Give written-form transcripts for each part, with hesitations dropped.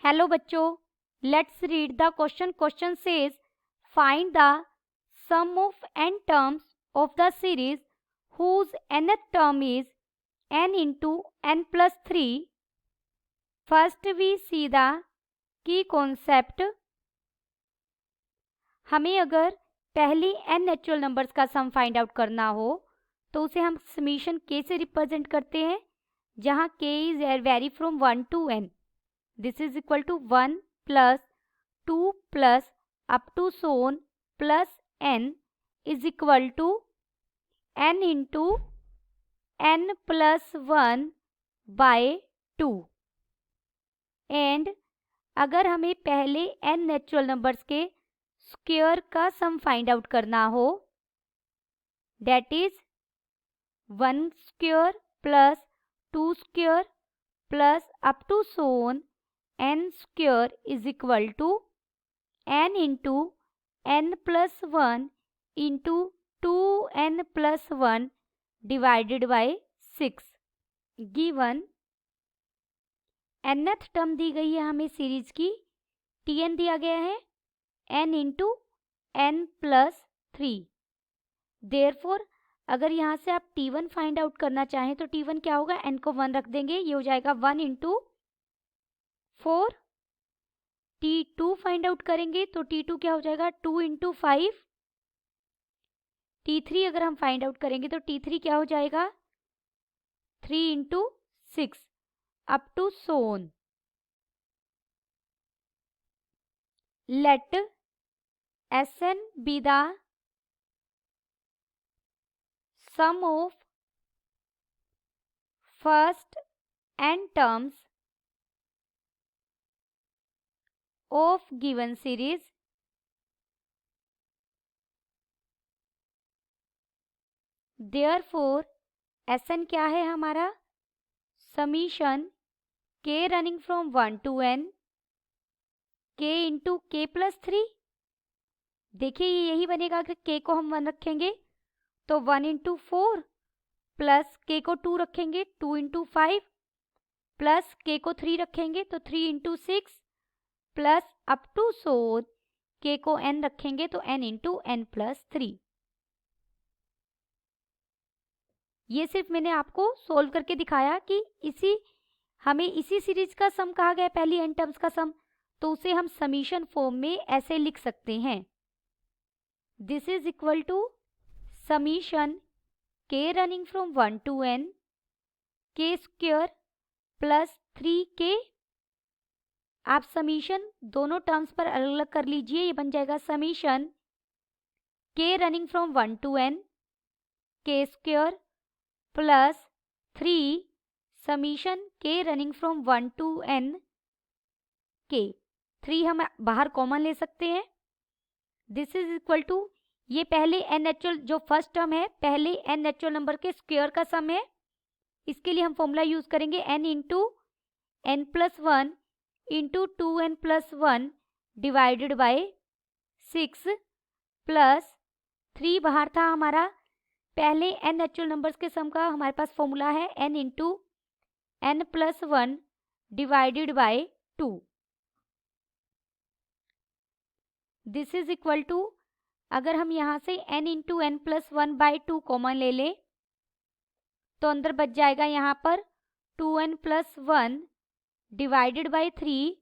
Hello बच्चों, let's read the question. Question says find the sum of n terms of the series whose nth term is n into n plus 3. First we see the key concept. हमें अगर पहली n natural numbers का sum find out करना हो तो उसे हम summation k से रिप्रेजेंट करते हैं, जहाँ k is very from 1 to n. This is equal to 1 plus 2 plus up to so on plus n is equal to n into n plus 1 by 2. And अगर हमें पहले n नेचुरल नंबर्स के square का sum find out करना हो, that is 1 square plus 2 square plus up to so on n square is equal to n into n plus 1 into 2n plus 1 divided by 6. Given nth term दी गई है हमें series की, tn दिया गया है n into n plus 3. Therefore अगर यहाँ से आप t1 फाइंड आउट करना चाहें तो t1 क्या होगा, n को 1 रख देंगे, ये हो जाएगा 1 into 4. T2 फाइंड आउट करेंगे तो T2 क्या हो जाएगा, 2 into 5. T3 अगर हम फाइंड आउट करेंगे तो T3 क्या हो जाएगा, 3 into 6 up to so on. Let Sn be the sum of first n terms of given series. Therefore Sn क्या है हमारा, summation k running from 1 to n k into k plus 3. देखिए ये यही बनेगा, अगर k को हम 1 रखेंगे तो 1 इंटू 4 प्लस k को 2 रखेंगे 2 इंटू 5 प्लस k को 3 रखेंगे तो 3 into 6 plus up to so k को n रखेंगे तो n इंटू n प्लस 3. ये सिर्फ मैंने आपको सोल्व करके दिखाया कि हमें इसी सीरीज का सम कहा गया, पहली n टर्म्स का सम, तो उसे हम समीशन फॉर्म में ऐसे लिख सकते हैं. This is equal to summation k running from 1 to n k square plus 3k. आप समीशन दोनों टर्म्स पर अलग अलग कर लीजिए, ये बन जाएगा summation k running from 1 to n k square plus 3 summation k running from 1 to n k. 3 हम बाहर कॉमन ले सकते हैं. दिस इज इक्वल टू, ये पहले n नेचुरल जो फर्स्ट टर्म है, पहले n नेचुरल नंबर के स्क्वायर का सम है. इसके लिए हम फॉर्मूला यूज करेंगे n into n plus 1 into 2n plus 1 divided bye 6 plus 3 बाहर था हमारा, पहले n नेचुरल नंबर्स के सम का हमारे पास फॉर्मूला है n into n plus 1 divided by 2. This is equal to, अगर हम यहाँ से n into n plus 1 by 2 common ले लें तो अंदर बच जाएगा यहाँ पर 2n plus 1 divided by 3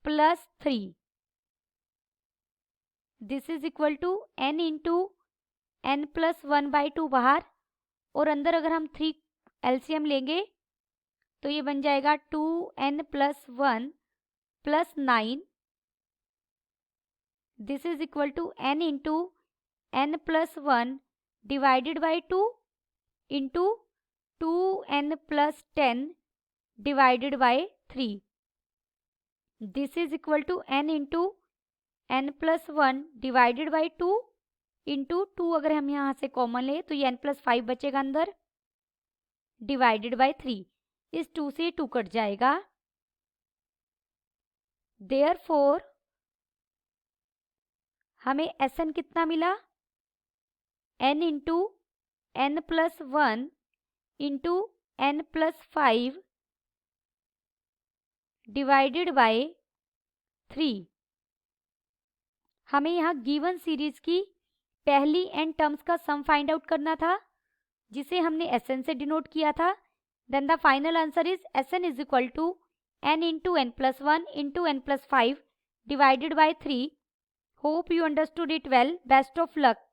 plus 3. This is equal to n into n plus 1 by 2 बाहर, और अंदर अगर हम 3 एलसीएम लेंगे तो ये बन जाएगा 2n plus 1 plus 9. This is equal to n into n plus 1 divided by 2 into 2n plus 10 divided by 3. This is equal to n into n plus 1 divided by 2 into 2, अगर हम यहाँ से कॉमन ले तो ये n प्लस 5 बचेगा अंदर, divided by 3. इस 2 से 2 कट जाएगा. देयरफॉर हमें Sn कितना मिला, n into n plus 1 into n plus 5 divided by 3। हमें यहाँ गिवन सीरीज की पहली n टर्म्स का सम फाइंड आउट करना था, जिसे हमने Sn से डिनोट किया था। Then the final answer is Sn is equal to n into n plus 1 into n plus 5 divided by 3। Hope you understood it well. Best of luck.